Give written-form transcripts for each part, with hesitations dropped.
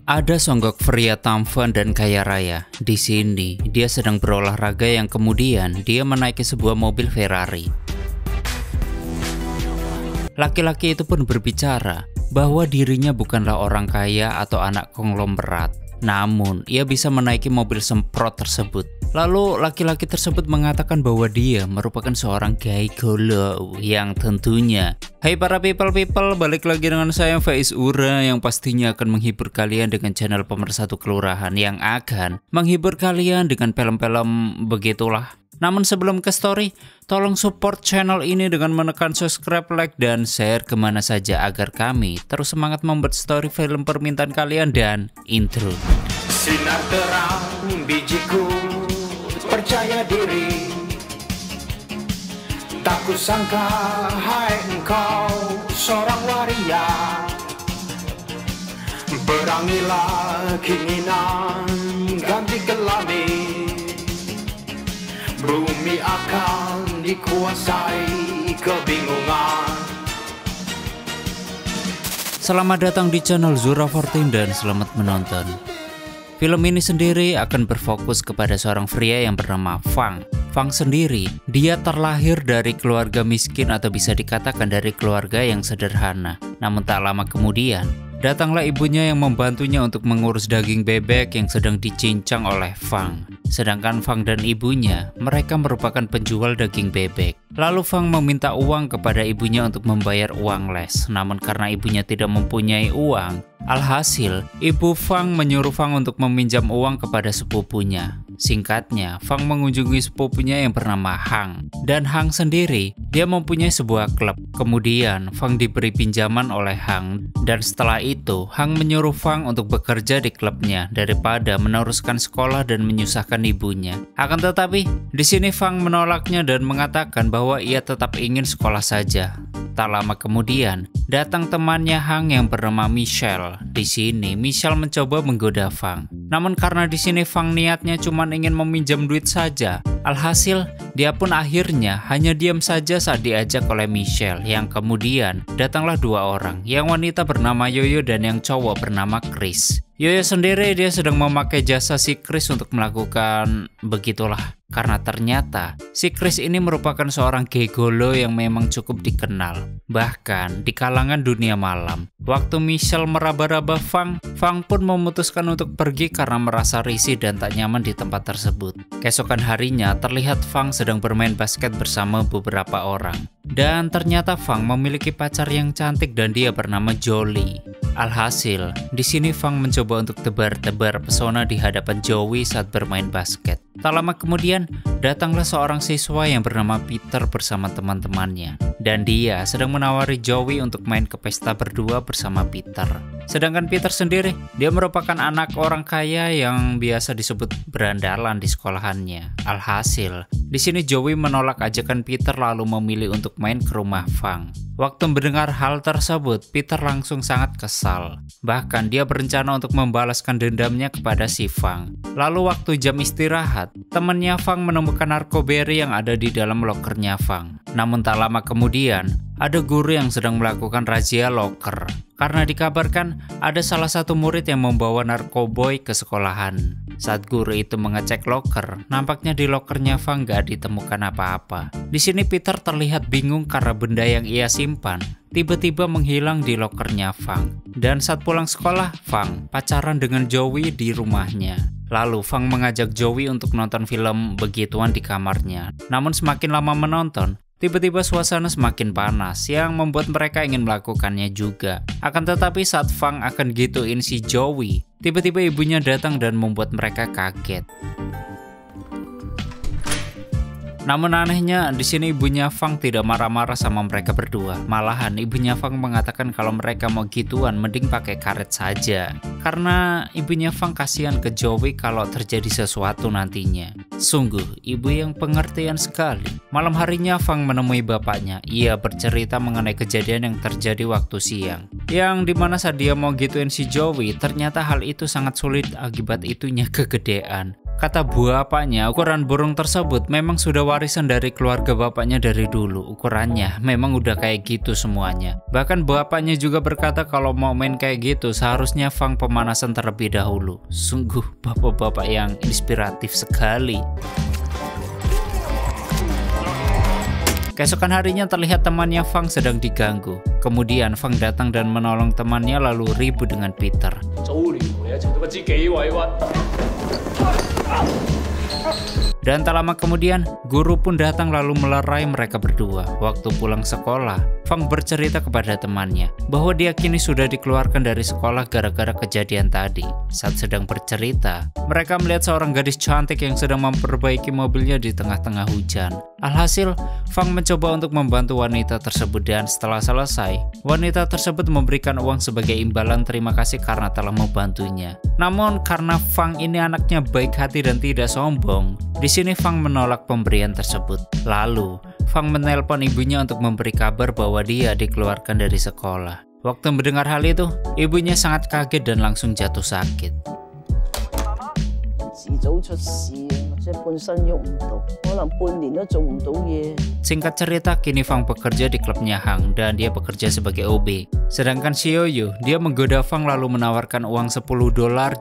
Ada songgok pria tampan dan kaya raya. Di sini, dia sedang berolahraga yang kemudian dia menaiki sebuah mobil Ferrari. Laki-laki itu pun berbicara bahwa dirinya bukanlah orang kaya atau anak konglomerat. Namun, ia bisa menaiki mobil semprot tersebut. Lalu, laki-laki tersebut mengatakan bahwa dia merupakan seorang gigolo yang tentunya. Hai para people, balik lagi dengan saya Faiz Ura yang pastinya akan menghibur kalian dengan channel Pemersatu Kelurahan yang akan menghibur kalian dengan film-film begitulah. Namun sebelum ke story, tolong support channel ini dengan menekan subscribe, like, dan share kemana saja agar kami terus semangat membuat story film permintaan kalian dan intro. Sinar terang bijiku, percaya diri, tak kusangka hai engkau seorang waria. Berangilah keinginan ganti kelamin, bumi akan dikuasai kebingungan. Selamat datang di channel Zura14 dan selamat menonton. Film ini sendiri akan berfokus kepada seorang pria yang bernama Fang. Fang sendiri, dia terlahir dari keluarga miskin atau bisa dikatakan dari keluarga yang sederhana. Namun tak lama kemudian, datanglah ibunya yang membantunya untuk mengurus daging bebek yang sedang dicincang oleh Fang. Sedangkan Fang dan ibunya, mereka merupakan penjual daging bebek. Lalu Fang meminta uang kepada ibunya untuk membayar uang les. Namun karena ibunya tidak mempunyai uang, alhasil ibu Fang menyuruh Fang untuk meminjam uang kepada sepupunya. Singkatnya, Fang mengunjungi sepupunya yang bernama Hang. Dan Hang sendiri, dia mempunyai sebuah klub. Kemudian, Fang diberi pinjaman oleh Hang. Dan setelah itu, Hang menyuruh Fang untuk bekerja di klubnya daripada meneruskan sekolah dan menyusahkan ibunya. Akan tetapi, di sini Fang menolaknya dan mengatakan bahwa ia tetap ingin sekolah saja. Tak lama kemudian, datang temannya Hang yang bernama Michelle. Di sini, Michelle mencoba menggoda Fang. Namun karena di sini Fang niatnya cuma ingin meminjam duit saja, alhasil dia pun akhirnya hanya diam saja saat diajak oleh Michelle. Yang kemudian datanglah dua orang, yang wanita bernama Yoyo dan yang cowok bernama Chris. Yoyo sendiri dia sedang memakai jasa si Chris untuk melakukan begitulah. Karena ternyata si Chris ini merupakan seorang gigolo yang memang cukup dikenal. Bahkan di kalangan dunia malam. Waktu Michelle meraba-raba Fang, Fang pun memutuskan untuk pergi karena merasa risih dan tak nyaman di tempat tersebut. Keesokan harinya terlihat Fang sedang bermain basket bersama beberapa orang. Dan ternyata Fang memiliki pacar yang cantik dan dia bernama Jolie. Alhasil, di sini Fang mencoba untuk tebar-tebar pesona di hadapan Joey saat bermain basket. Tak lama kemudian, datanglah seorang siswa yang bernama Peter bersama teman-temannya. Dan dia sedang menawari Joey untuk main ke pesta berdua bersama Peter. Sedangkan Peter sendiri, dia merupakan anak orang kaya yang biasa disebut berandalan di sekolahannya. Alhasil, di sini Joey menolak ajakan Peter lalu memilih untuk main ke rumah Fang. Waktu mendengar hal tersebut, Peter langsung sangat kesal. Bahkan dia berencana untuk membalaskan dendamnya kepada si Fang. Lalu waktu jam istirahat, temannya Fang menemukan narkoberry yang ada di dalam lokernya Fang. Namun tak lama kemudian, ada guru yang sedang melakukan razia loker. Karena dikabarkan ada salah satu murid yang membawa narkoboy ke sekolahan. Saat guru itu mengecek loker, nampaknya di lokernya Fang gak ditemukan apa-apa. Di sini Peter terlihat bingung karena benda yang ia simpan tiba-tiba menghilang di lokernya Fang. Dan saat pulang sekolah, Fang pacaran dengan Joey di rumahnya. Lalu Fang mengajak Joey untuk nonton film begituan di kamarnya. Namun semakin lama menonton, tiba-tiba suasana semakin panas yang membuat mereka ingin melakukannya juga. Akan tetapi saat Fang akan gituin si Joey, tiba-tiba ibunya datang dan membuat mereka kaget. Namun anehnya di sini ibunya Fang tidak marah-marah sama mereka berdua. Malahan ibunya Fang mengatakan kalau mereka mau gituan mending pakai karet saja. Karena ibunya Fang kasihan ke Joey kalau terjadi sesuatu nantinya. Sungguh ibu yang pengertian sekali. Malam harinya Fang menemui bapaknya. Ia bercerita mengenai kejadian yang terjadi waktu siang. Yang dimana saat dia mau gituin si Joey, ternyata hal itu sangat sulit akibat itunya kegedean. Kata bapaknya, ukuran burung tersebut memang sudah warisan dari keluarga bapaknya dari dulu. Ukurannya memang udah kayak gitu semuanya. Bahkan bapaknya juga berkata kalau mau main kayak gitu seharusnya Fang pemanasan terlebih dahulu. Sungguh bapak-bapak yang inspiratif sekali. Keesokan harinya terlihat temannya Fang sedang diganggu. Kemudian Fang datang dan menolong temannya lalu ribut dengan Peter. Dan tak lama kemudian, guru pun datang lalu melerai mereka berdua. Waktu pulang sekolah, Fang bercerita kepada temannya bahwa dia kini sudah dikeluarkan dari sekolah gara-gara kejadian tadi. Saat sedang bercerita, mereka melihat seorang gadis cantik yang sedang memperbaiki mobilnya di tengah-tengah hujan. Alhasil, Fang mencoba untuk membantu wanita tersebut dan setelah selesai, wanita tersebut memberikan uang sebagai imbalan terima kasih karena telah membantunya. Namun karena Fang ini anaknya baik hati dan tidak sombong, di sini Fang menolak pemberian tersebut. Lalu, Fang menelpon ibunya untuk memberi kabar bahwa dia dikeluarkan dari sekolah. Waktu mendengar hal itu, ibunya sangat kaget dan langsung jatuh sakit. Singkat cerita, kini Fang bekerja di klubnya Hang dan dia bekerja sebagai OB. Sedangkan si Yoyo, dia menggoda Fang lalu menawarkan uang $10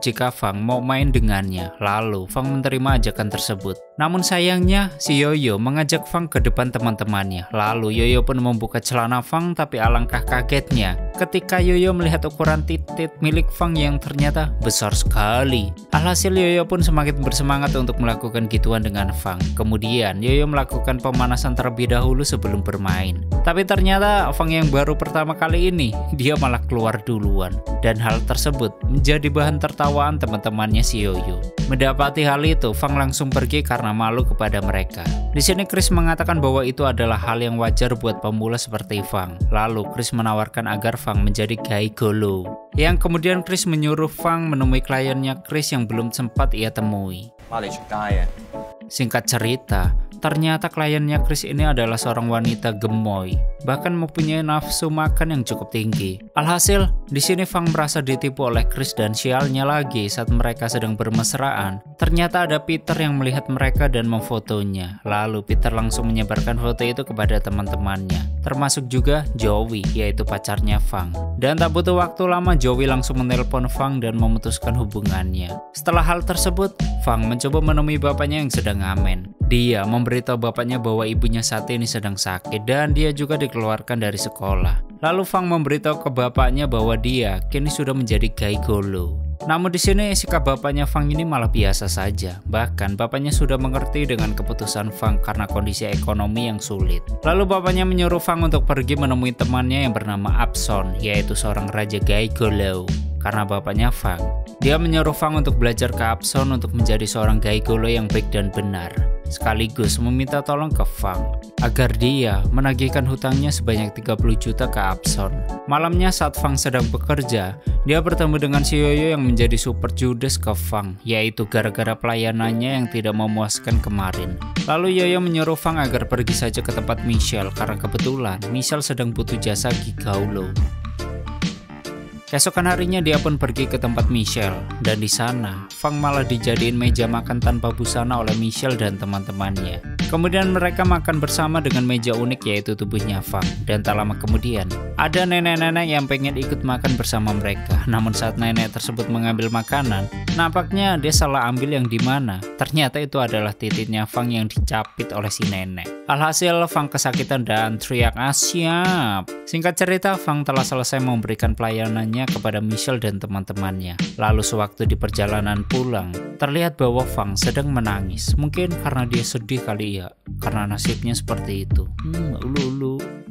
jika Fang mau main dengannya. Lalu Fang menerima ajakan tersebut. Namun sayangnya, si Yoyo mengajak Fang ke depan teman-temannya. Lalu Yoyo pun membuka celana Fang, tapi alangkah kagetnya ketika Yoyo melihat ukuran titik milik Fang yang ternyata besar sekali. Alhasil Yoyo pun semakin bersemangat untuk melakukan gituan dengan Fang. Kemudian Yoyo melakukan pemanasan terlebih dahulu sebelum bermain. Tapi ternyata Fang yang baru pertama kali ini, dia malah keluar duluan. Dan hal tersebut menjadi bahan tertawaan teman-temannya si Yoyo. Mendapati hal itu, Fang langsung pergi karena malu kepada mereka. Di sini Chris mengatakan bahwa itu adalah hal yang wajar buat pemula seperti Fang. Lalu Chris menawarkan agar Fang menjadi gaigolo. Yang kemudian Chris menyuruh Fang menemui kliennya Chris yang belum sempat ia temui. Singkat cerita, ternyata kliennya Chris ini adalah seorang wanita gemoy, bahkan mempunyai nafsu makan yang cukup tinggi. Alhasil, di sini Fang merasa ditipu oleh Chris dan sialnya lagi saat mereka sedang bermesraan. Ternyata ada Peter yang melihat mereka dan memfotonya. Lalu Peter langsung menyebarkan foto itu kepada teman-temannya, termasuk juga Joey, yaitu pacarnya Fang. Dan tak butuh waktu lama, Joey langsung menelpon Fang dan memutuskan hubungannya. Setelah hal tersebut, Fang mencoba menemui bapaknya yang sedang ngamen. Dia memberitahu bapaknya bahwa ibunya saat ini sedang sakit dan dia juga dikeluarkan dari sekolah. Lalu Fang memberitahu ke bapaknya bahwa dia kini sudah menjadi gaigolo. Namun di sini sikap bapaknya Fang ini malah biasa saja. Bahkan bapaknya sudah mengerti dengan keputusan Fang karena kondisi ekonomi yang sulit. Lalu bapaknya menyuruh Fang untuk pergi menemui temannya yang bernama Abson, yaitu seorang raja gaigolo. Karena bapaknya Fang, dia menyuruh Fang untuk belajar ke Abson untuk menjadi seorang gaigolo yang baik dan benar. Sekaligus meminta tolong ke Fang agar dia menagihkan hutangnya sebanyak 30 juta ke Abson. Malamnya saat Fang sedang bekerja, dia bertemu dengan si Yoyo yang menjadi super judes ke Fang, yaitu gara-gara pelayanannya yang tidak memuaskan kemarin. Lalu Yoyo menyuruh Fang agar pergi saja ke tempat Michelle karena kebetulan Michelle sedang butuh jasa gigolo. Keesokan harinya dia pun pergi ke tempat Michelle, dan di sana Fang malah dijadiin meja makan tanpa busana oleh Michelle dan teman-temannya. Kemudian mereka makan bersama dengan meja unik yaitu tubuhnya Fang, dan tak lama kemudian ada nenek-nenek yang pengen ikut makan bersama mereka. Namun saat nenek tersebut mengambil makanan, nampaknya dia salah ambil yang dimana. Ternyata itu adalah titiknya Fang yang dicapit oleh si nenek. Alhasil Fang kesakitan dan teriak siap. Singkat cerita, Fang telah selesai memberikan pelayanannya kepada Michelle dan teman-temannya. Lalu sewaktu di perjalanan pulang, terlihat bahwa Fang sedang menangis. Mungkin karena dia sedih kali ya, karena nasibnya seperti itu.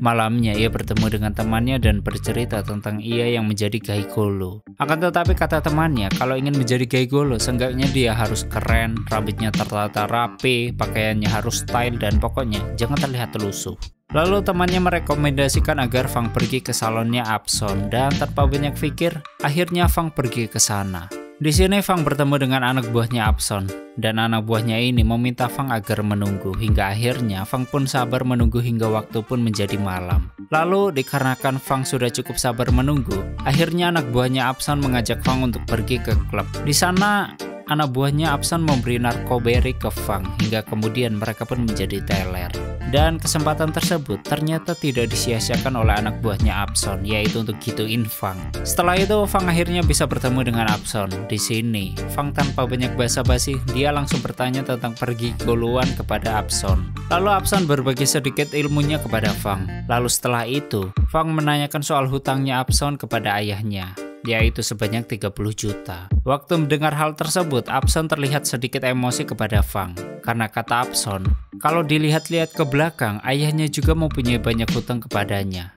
Malamnya ia bertemu dengan temannya dan bercerita tentang ia yang menjadi gaigolo. Akan tetapi kata temannya, kalau ingin menjadi gaigolo, seenggaknya dia harus keren, rambutnya tertata rapi, pakaiannya harus style, dan pokoknya jangan terlihat lusuh. Lalu temannya merekomendasikan agar Fang pergi ke salonnya Abson, dan tanpa banyak pikir, akhirnya Fang pergi ke sana. Di sini Fang bertemu dengan anak buahnya Abson, dan anak buahnya ini meminta Fang agar menunggu. Hingga akhirnya Fang pun sabar menunggu hingga waktu pun menjadi malam. Lalu dikarenakan Fang sudah cukup sabar menunggu, akhirnya anak buahnya Abson mengajak Fang untuk pergi ke klub. Di sana anak buahnya Abson memberi narkoberry ke Fang hingga kemudian mereka pun menjadi teler. Dan kesempatan tersebut ternyata tidak disia-siakan oleh anak buahnya Abson, yaitu untuk gituin Fang. Setelah itu Fang akhirnya bisa bertemu dengan Abson. Di sini Fang tanpa banyak basa-basi, dia langsung bertanya tentang pergigoloan kepada Abson. Lalu Abson berbagi sedikit ilmunya kepada Fang. Lalu setelah itu Fang menanyakan soal hutangnya Abson kepada ayahnya, yaitu sebanyak 30 juta. Waktu mendengar hal tersebut, Abson terlihat sedikit emosi kepada Fang. Karena kata Abson, kalau dilihat-lihat ke belakang, ayahnya juga mempunyai banyak hutang kepadanya.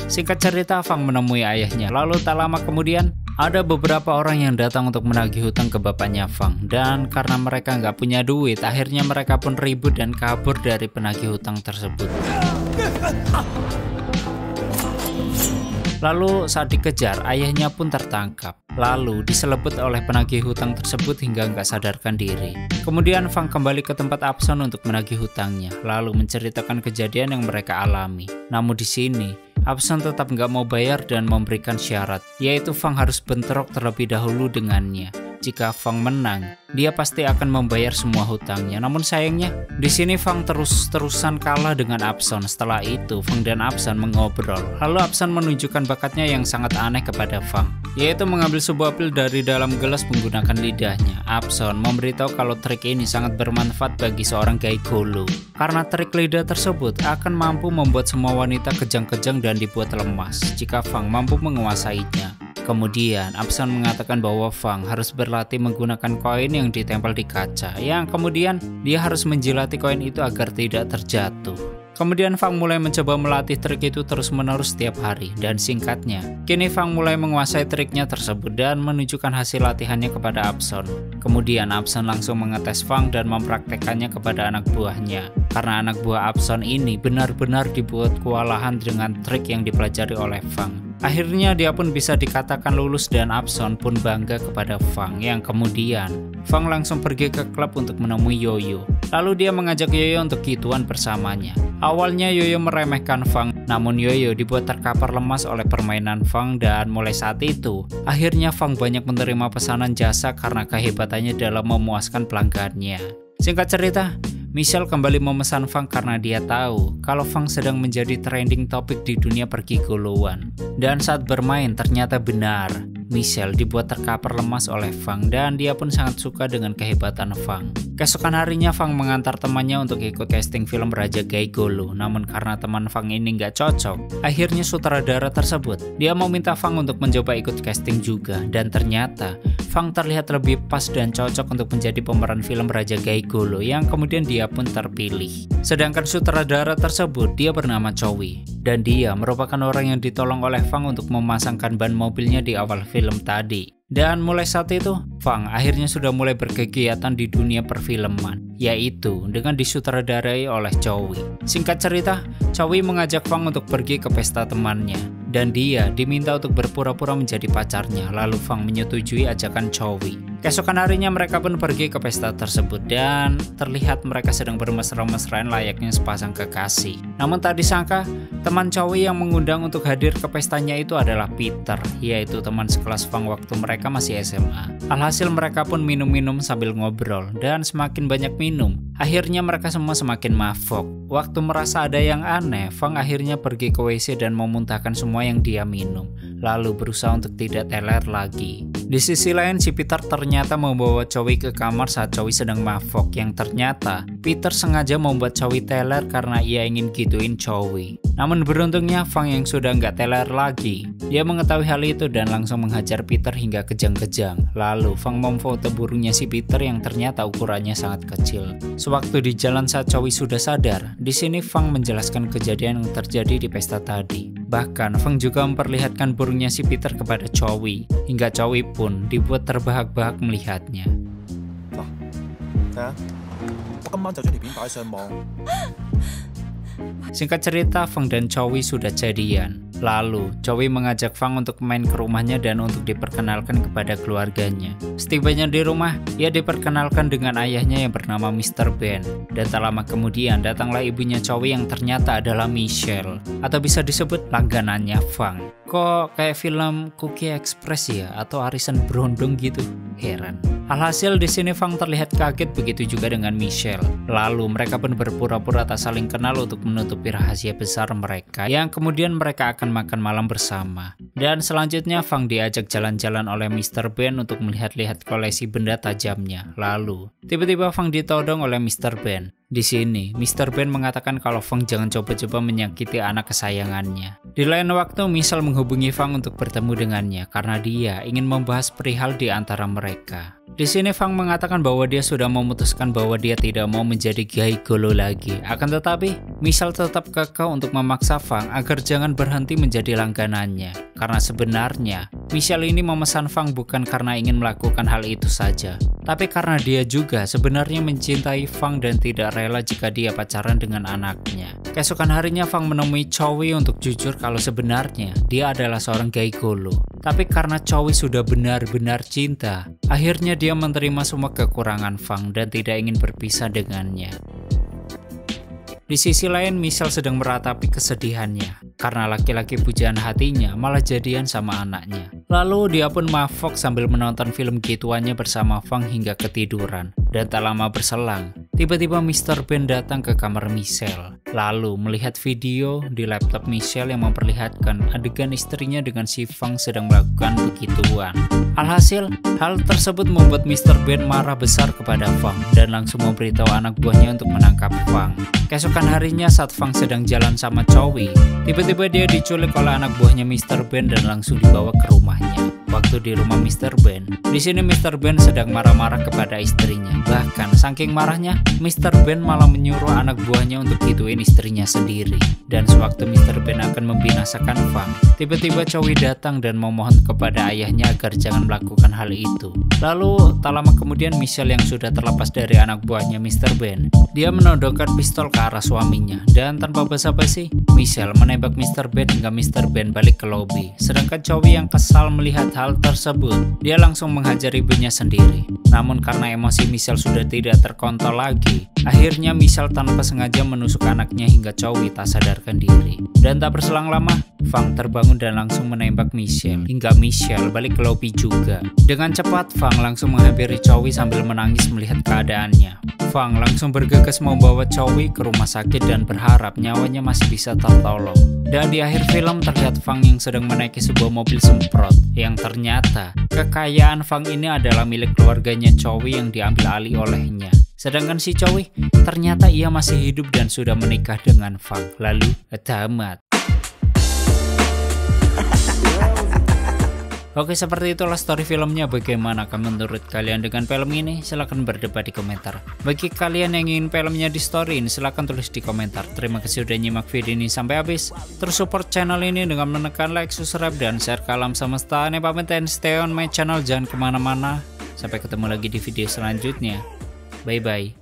Singkat cerita, Fang menemui ayahnya. Lalu tak lama kemudian, ada beberapa orang yang datang untuk menagih hutang ke bapaknya Fang. Dan karena mereka nggak punya duit, akhirnya mereka pun ribut dan kabur dari penagih hutang tersebut. Lalu saat dikejar, ayahnya pun tertangkap. Lalu diselebut oleh penagih hutang tersebut hingga nggak sadarkan diri. Kemudian Fang kembali ke tempat Abson untuk menagih hutangnya, lalu menceritakan kejadian yang mereka alami. Namun di sini, Abson tetap nggak mau bayar dan memberikan syarat, yaitu Fang harus bentrok terlebih dahulu dengannya. Jika Fang menang, dia pasti akan membayar semua hutangnya. Namun sayangnya, di sini Fang terus-terusan kalah dengan Abson. Setelah itu, Fang dan Abson mengobrol. Lalu Abson menunjukkan bakatnya yang sangat aneh kepada Fang, yaitu mengambil sebuah pil dari dalam gelas menggunakan lidahnya. Abson memberitahu kalau trik ini sangat bermanfaat bagi seorang gaigolo, karena trik lidah tersebut akan mampu membuat semua wanita kejang-kejang dan dibuat lemas jika Fang mampu menguasainya. Kemudian Abson mengatakan bahwa Fang harus berlatih menggunakan koin yang ditempel di kaca, yang kemudian dia harus menjilati koin itu agar tidak terjatuh. Kemudian Fang mulai mencoba melatih trik itu terus-menerus setiap hari, dan singkatnya, kini Fang mulai menguasai triknya tersebut dan menunjukkan hasil latihannya kepada Abson. Kemudian Abson langsung mengetes Fang dan mempraktekannya kepada anak buahnya. Karena anak buah Abson ini benar-benar dibuat kewalahan dengan trik yang dipelajari oleh Fang. Akhirnya dia pun bisa dikatakan lulus dan Abson pun bangga kepada Fang, yang kemudian Fang langsung pergi ke klub untuk menemui Yoyo. Lalu dia mengajak Yoyo untuk gituan bersamanya. Awalnya Yoyo meremehkan Fang, namun Yoyo dibuat terkapar lemas oleh permainan Fang, dan mulai saat itu akhirnya Fang banyak menerima pesanan jasa karena kehebatannya dalam memuaskan pelanggannya. Singkat cerita, Michelle kembali memesan Fang karena dia tahu kalau Fang sedang menjadi trending topik di dunia pergigoloan. Dan saat bermain ternyata benar, Michelle dibuat terkapar lemas oleh Fang dan dia pun sangat suka dengan kehebatan Fang. Keesokan harinya Fang mengantar temannya untuk ikut casting film Raja Gaigolo, namun karena teman Fang ini nggak cocok, akhirnya sutradara tersebut dia meminta Fang untuk mencoba ikut casting juga, dan ternyata Fang terlihat lebih pas dan cocok untuk menjadi pemeran film Raja Gaigolo, yang kemudian dia pun terpilih. Sedangkan sutradara tersebut dia bernama Chowi, dan dia merupakan orang yang ditolong oleh Fang untuk memasangkan ban mobilnya di awal film tadi. Dan mulai saat itu, Fang akhirnya sudah mulai berkegiatan di dunia perfilman, yaitu dengan disutradarai oleh Chowi. Singkat cerita, Chowi mengajak Fang untuk pergi ke pesta temannya, dan dia diminta untuk berpura-pura menjadi pacarnya. Lalu Fang menyetujui ajakan Chowi. Keesokan harinya mereka pun pergi ke pesta tersebut, dan terlihat mereka sedang bermesra-mesraan layaknya sepasang kekasih. Namun tak disangka, teman Chowi yang mengundang untuk hadir ke pestanya itu adalah Peter, yaitu teman sekelas Fang waktu mereka masih SMA. Alhasil mereka pun minum-minum sambil ngobrol, dan semakin banyak minum, akhirnya mereka semua semakin mabok. Waktu merasa ada yang aneh, Fang akhirnya pergi ke WC dan memuntahkan semua yang dia minum, lalu berusaha untuk tidak teler lagi. Di sisi lain, si Peter ternyata membawa Chowi ke kamar saat Chowi sedang mabok, yang ternyata Peter sengaja membuat Chowi teler karena ia ingin gituin Chowi. Namun beruntungnya Fang yang sudah nggak teler lagi, dia mengetahui hal itu dan langsung menghajar Peter hingga kejang-kejang. Lalu Fang memfoto burungnya si Peter yang ternyata ukurannya sangat kecil. Sewaktu di jalan saat Chowi sudah sadar, di sini Fang menjelaskan kejadian yang terjadi di pesta tadi. Bahkan Fang juga memperlihatkan burungnya si Peter kepada Chowi, hingga Chowi pun dibuat terbahak-bahak melihatnya. Singkat cerita, Fang dan Chowi sudah jadian. Lalu, Chowi mengajak Fang untuk main ke rumahnya dan untuk diperkenalkan kepada keluarganya. Setibanya di rumah, ia diperkenalkan dengan ayahnya yang bernama Mr. Ben. Dan tak lama kemudian, datanglah ibunya Chowi yang ternyata adalah Michelle, atau bisa disebut langganannya Fang. Kok kayak film Cookie Express ya, atau Arisan Brondong gitu. Heran. Alhasil di sini Fang terlihat kaget, begitu juga dengan Michelle. Lalu mereka pun berpura-pura tak saling kenal untuk menutupi rahasia besar mereka yang kemudian mereka akan makan malam bersama. Dan selanjutnya Fang diajak jalan-jalan oleh Mr. Ben untuk melihat-lihat koleksi benda tajamnya. Lalu tiba-tiba Fang ditodong oleh Mr. Ben. Di sini, Mr. Ben mengatakan kalau Fang jangan coba-coba menyakiti anak kesayangannya. Di lain waktu, Michelle menghubungi Fang untuk bertemu dengannya karena dia ingin membahas perihal di antara mereka. Di sini Fang mengatakan bahwa dia sudah memutuskan bahwa dia tidak mau menjadi gigolo lagi. Akan tetapi, Michelle tetap kekeh untuk memaksa Fang agar jangan berhenti menjadi langganannya. Karena sebenarnya, Michelle ini memesan Fang bukan karena ingin melakukan hal itu saja, tapi karena dia juga sebenarnya mencintai Fang dan tidak rela jika dia pacaran dengan anaknya. Keesokan harinya Fang menemui Chowi untuk jujur kalau sebenarnya dia adalah seorang gigolo. Tapi karena Chowi sudah benar-benar cinta, akhirnya dia menerima semua kekurangan Fang dan tidak ingin berpisah dengannya. Di sisi lain, Michelle sedang meratapi kesedihannya karena laki-laki pujaan hatinya malah jadian sama anaknya. Lalu dia pun mabok sambil menonton film gituannya bersama Fang hingga ketiduran. Dan tak lama berselang, tiba-tiba Mr. Ben datang ke kamar Michelle. Lalu melihat video di laptop Michelle yang memperlihatkan adegan istrinya dengan si Fang sedang melakukan begituan. Alhasil, hal tersebut membuat Mr. Ben marah besar kepada Fang dan langsung memberitahu anak buahnya untuk menangkap Fang. Keesokan harinya saat Fang sedang jalan sama Chowi, tiba-tiba dia diculik oleh anak buahnya Mr. Ben dan langsung dibawa ke rumahnya. Waktu di rumah Mr. Ben, di sini Mr. Ben sedang marah-marah kepada istrinya. Bahkan saking marahnya, Mr. Ben malah menyuruh anak buahnya untuk gituin istrinya sendiri. Dan sewaktu Mr. Ben akan membinasakan Fang, tiba-tiba Chowi datang dan memohon kepada ayahnya agar jangan melakukan hal itu. Lalu tak lama kemudian Michelle yang sudah terlepas dari anak buahnya Mr. Ben, dia menodongkan pistol ke arah suaminya. Dan tanpa basa-basi, Michelle menembak Mr. Ben hingga Mr. Ben balik ke lobi. Sedangkan Chowi yang kesal melihat hal tersebut, dia langsung menghajar ibunya sendiri. Namun karena emosi Michelle sudah tidak terkontrol lagi, akhirnya Michelle tanpa sengaja menusuk anaknya hingga Chowi tak sadarkan diri. Dan tak berselang lama, Fang terbangun dan langsung menembak Michelle hingga Michelle balik ke lobi juga. Dengan cepat, Fang langsung menghampiri Chowi sambil menangis melihat keadaannya. Fang langsung bergegas membawa Chowi ke rumah sakit dan berharap nyawanya masih bisa tertolong. Dan di akhir film terlihat Fang yang sedang menaiki sebuah mobil semprot, yang ternyata kekayaan Fang ini adalah milik keluarganya Chowi yang diambil alih olehnya. Sedangkan si Chowi ternyata ia masih hidup dan sudah menikah dengan Fang. Lalu tamat. Oke, seperti itulah story filmnya. Bagaimana menurut kalian dengan film ini? Silahkan berdebat di komentar. Bagi kalian yang ingin filmnya di storyin, silahkan tulis di komentar. Terima kasih sudah nyimak video ini sampai habis. Terus support channel ini dengan menekan like, subscribe, dan share ke alam semesta. Ane pamit dan stay on my channel, jangan kemana-mana. Sampai ketemu lagi di video selanjutnya. Bye-bye.